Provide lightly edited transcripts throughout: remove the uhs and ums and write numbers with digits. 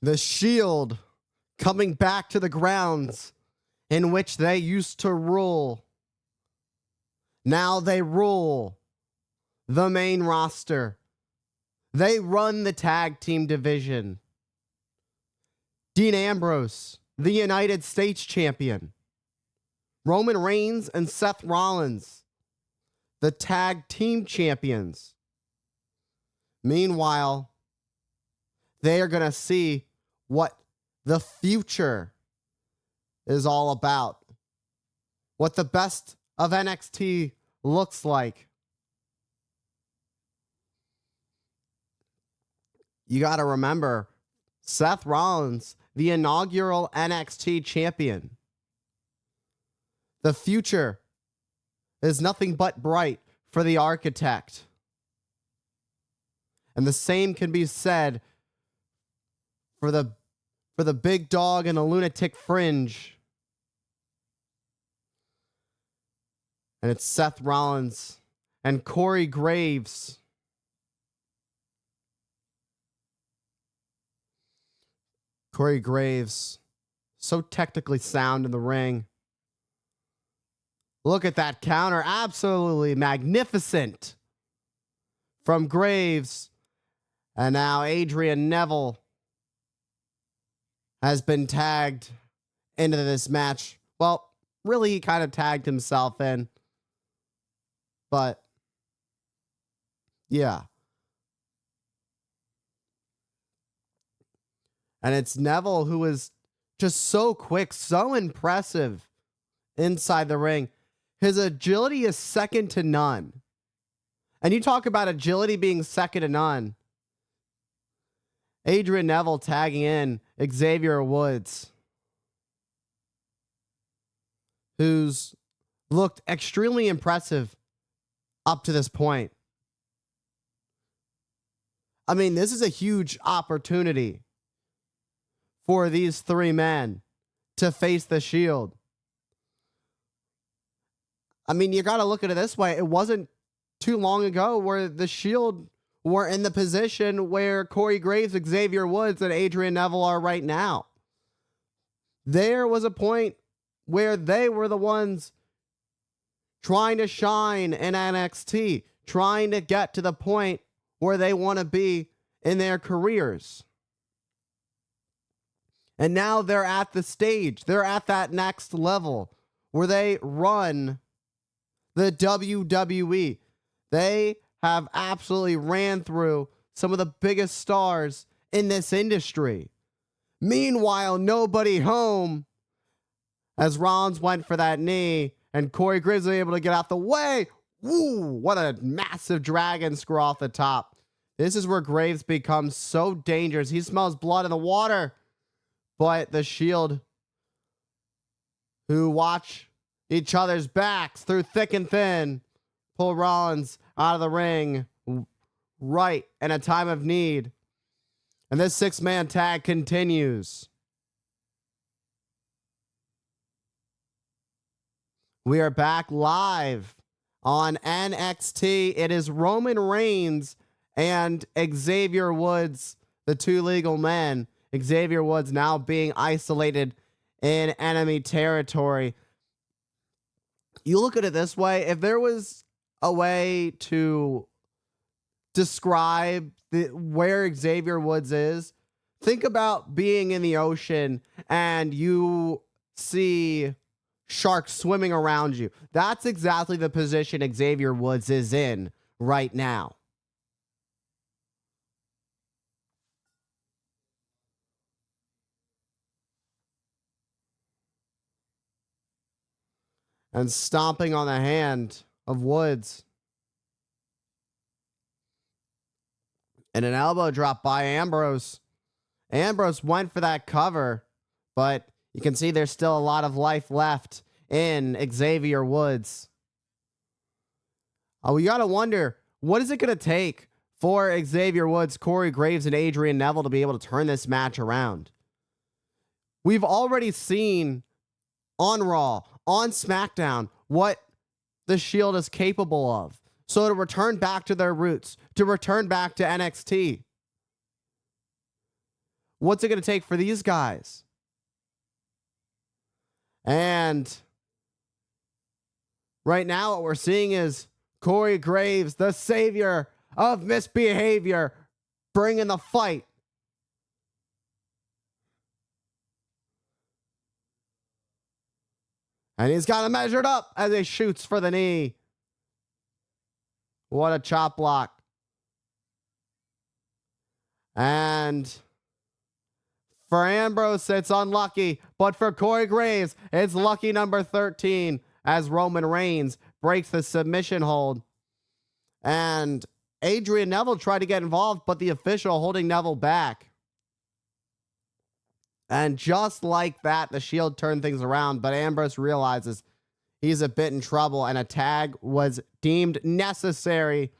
The Shield coming back to the grounds in which they used to rule. Now they rule the main roster. They run the tag team division. Dean Ambrose, the United States champion. Roman Reigns and Seth Rollins, the tag team champions. Meanwhile, they are going to see what the future is all about. What the best of NXT looks like. You got to remember, Seth Rollins, the inaugural NXT champion. The future is nothing but bright for the architect. And the same can be said for the big dog and the lunatic fringe. And it's Seth Rollins and Corey Graves. Corey Graves, so technically sound in the ring. Look at that counter. Absolutely magnificent from Graves. And now Adrian Neville has been tagged into this match. Well, really, he kind of tagged himself in. But, yeah. And it's Neville who is just so quick, so impressive inside the ring. His agility is second to none. And you talk about agility being second to none. Adrian Neville tagging in Xavier Woods, who's looked extremely impressive up to this point. I mean, this is a huge opportunity for these three men to face the Shield. I mean, you got to look at it this way. It wasn't too long ago where the Shield were in the position where Corey Graves, Xavier Woods, and Adrian Neville are right now. There was a point where they were the ones trying to shine in NXT, trying to get to the point where they want to be in their careers. And now they're at the stage. They're at that next level where they run the WWE. They have absolutely ran through some of the biggest stars in this industry. Meanwhile, nobody home as Rollins went for that knee and Corey Graves was able to get out the way. Woo, what a massive dragon screw off the top. This is where Graves becomes so dangerous. He smells blood in the water. But the Shield, who watch each other's backs through thick and thin, pull Rollins out of the ring right in a time of need. And this six-man tag continues. We are back live on NXT. It is Roman Reigns and Xavier Woods, the two legal men. Xavier Woods now being isolated in enemy territory. You look at it this way. If there was a way to describe where Xavier Woods is, think about being in the ocean and you see sharks swimming around you. That's exactly the position Xavier Woods is in right now. And stomping on the hand of Woods. And an elbow drop by Ambrose. Ambrose went for that cover, but you can see there's still a lot of life left in Xavier Woods. We got to wonder, what is it going to take for Xavier Woods, Corey Graves, and Adrian Neville to be able to turn this match around? We've already seen on Raw, on SmackDown, what the Shield is capable of. So to return back to their roots, to return back to NXT, What's it going to take for these guys? And right now what we're seeing is Corey Graves, the savior of misbehavior, bringing the fight. And he's got it measured up as he shoots for the knee. What a chop block. And for Ambrose, it's unlucky. But for Corey Graves, it's lucky number 13 as Roman Reigns breaks the submission hold. And Adrian Neville tried to get involved, but the official holding Neville back. And just like that, the Shield turned things around, but Ambrose realizes he's a bit in trouble, and a tag was deemed necessary.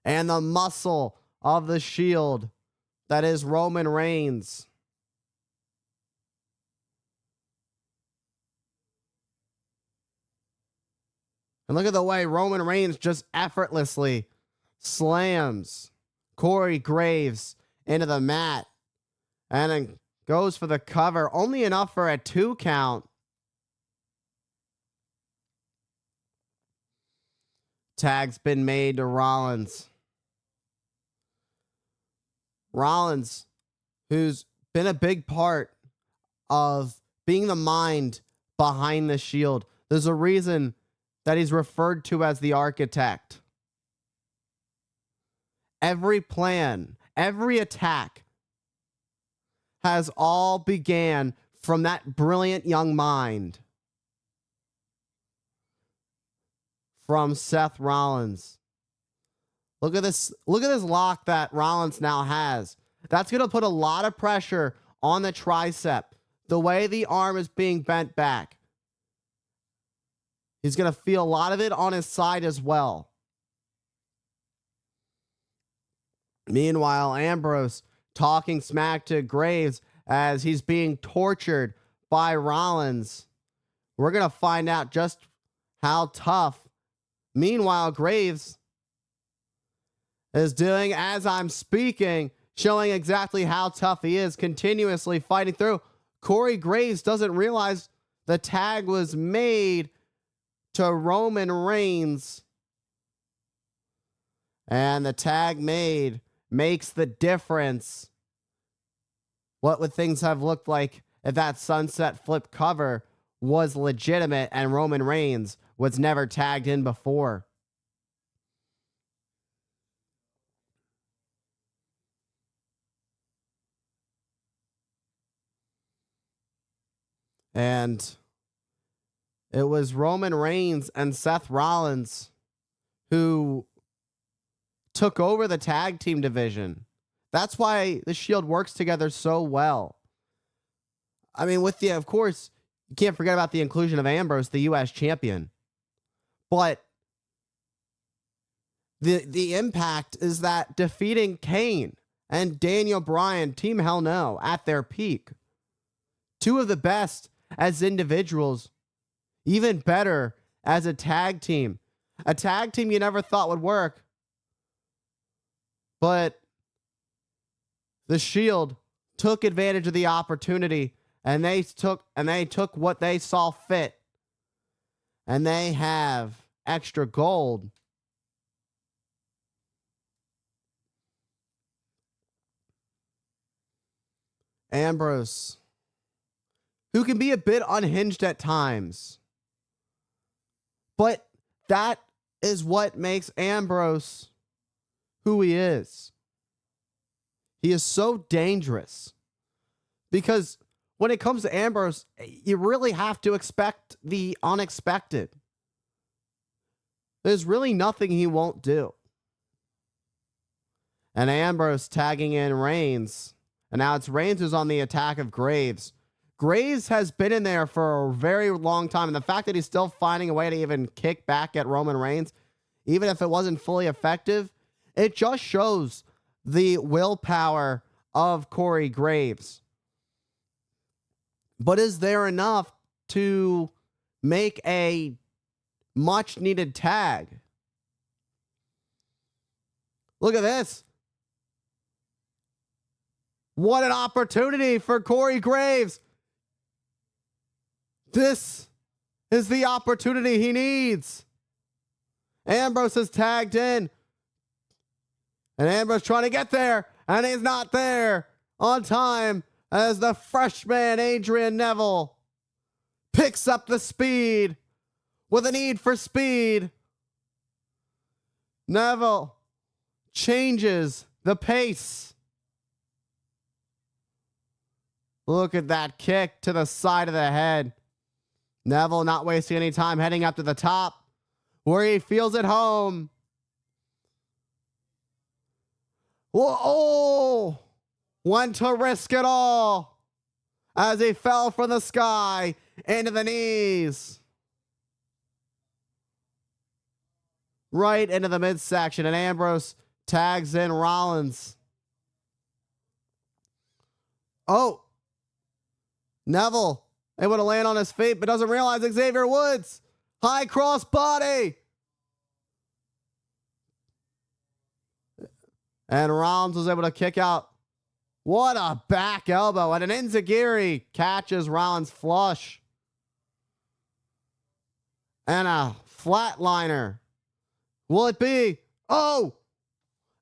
And the muscle of the Shield, that is Roman Reigns, and look at the way Roman Reigns just effortlessly slams Corey Graves into the mat. And then goes for the cover. Only enough for a 2 count. Tag's been made to Rollins. Rollins, who's been a big part of being the mind behind the Shield. There's a reason that he's referred to as the architect. Every plan, every attack has all began from that brilliant young mind. From Seth Rollins. Look at this lock that Rollins now has. That's going to put a lot of pressure on the tricep. The way the arm is being bent back. He's going to feel a lot of it on his side as well. Meanwhile, Ambrose talking smack to Graves as he's being tortured by Rollins. We're going to find out just how tough. Meanwhile, Graves is doing as I'm speaking, showing exactly how tough he is, continuously fighting through. Corey Graves doesn't realize the tag was made to Roman Reigns. And the tag made makes the difference. What would things have looked like if that sunset flip cover was legitimate and Roman Reigns was never tagged in before? And it was Roman Reigns and Seth Rollins who took over the tag team division. That's why the Shield works together so well. I mean, of course, you can't forget about the inclusion of Ambrose, the U.S. champion. But the impact is that defeating Kane and Daniel Bryan, Team Hell No, at their peak. Two of the best as individuals, even better as a tag team. A tag team you never thought would work. But the Shield took advantage of the opportunity, and they took what they saw fit. And they have extra gold. Ambrose, who can be a bit unhinged at times. But that is what makes Ambrose who he is. He is so dangerous. Because when it comes to Ambrose, you really have to expect the unexpected. There's really nothing he won't do. And Ambrose tagging in Reigns. And now it's Reigns who's on the attack of Graves. Graves has been in there for a very long time. And the fact that he's still finding a way to even kick back at Roman Reigns, even if it wasn't fully effective, it just shows the willpower of Corey Graves. But is there enough to make a much needed tag? Look at this. What an opportunity for Corey Graves. This is the opportunity he needs. Ambrose is tagged in. And Ambrose trying to get there. And he's not there on time as the freshman Adrian Neville picks up the speed with a need for speed. Neville changes the pace. Look at that kick to the side of the head. Neville not wasting any time, heading up to the top where he feels at home. Whoa, oh, went to risk it all as he fell from the sky into the knees. Right into the midsection, and Ambrose tags in Rollins. Oh, Neville able to land on his feet, but doesn't realize Xavier Woods. High cross body. And Rollins was able to kick out. What a back elbow. And an enziguri catches Rollins flush. And a flatliner. Will it be? Oh!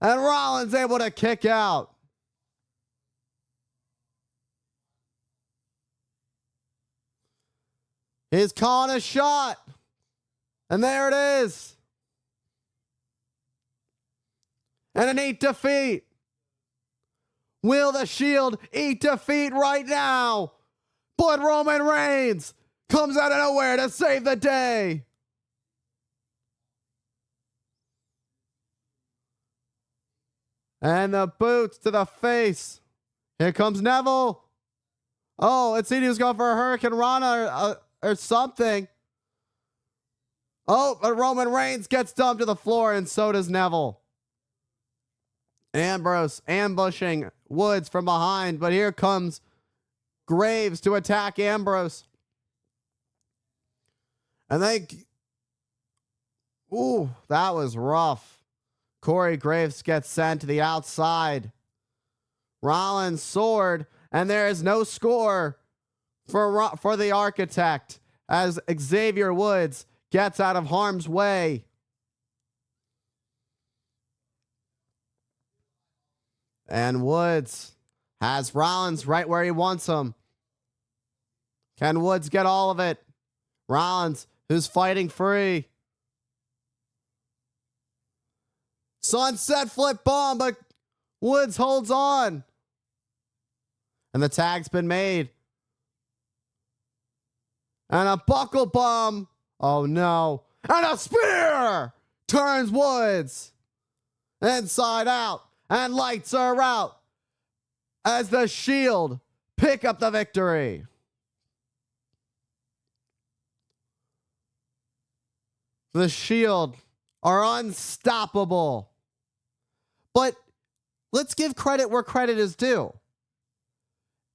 And Rollins able to kick out. He's calling a shot. And there it is. And an 8 defeat. Will the Shield eat defeat right now? But Roman Reigns comes out of nowhere to save the day. And the boots to the face. Here comes Neville. Oh, it seemed he was going for a Hurricane Rana or something. Oh, but Roman Reigns gets dumped to the floor, and so does Neville. Ambrose ambushing Woods from behind, but here comes Graves to attack Ambrose. And ooh, that was rough. Corey Graves gets sent to the outside. Rollins sword, and there is no score for the Architect as Xavier Woods gets out of harm's way. And Woods has Rollins right where he wants him. Can Woods get all of it? Rollins, who's fighting free. Sunset flip bomb, but Woods holds on. And the tag's been made. And a buckle bomb. Oh no. And a spear turns Woods inside out. And lights are out as the Shield pick up the victory. The Shield are unstoppable. But let's give credit where credit is due.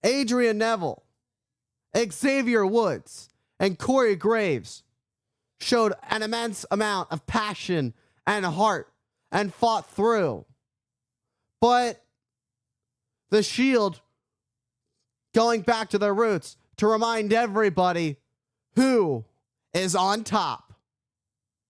Adrian Neville, Xavier Woods, and Corey Graves showed an immense amount of passion and heart and fought through. But the Shield going back to their roots to remind everybody who is on top.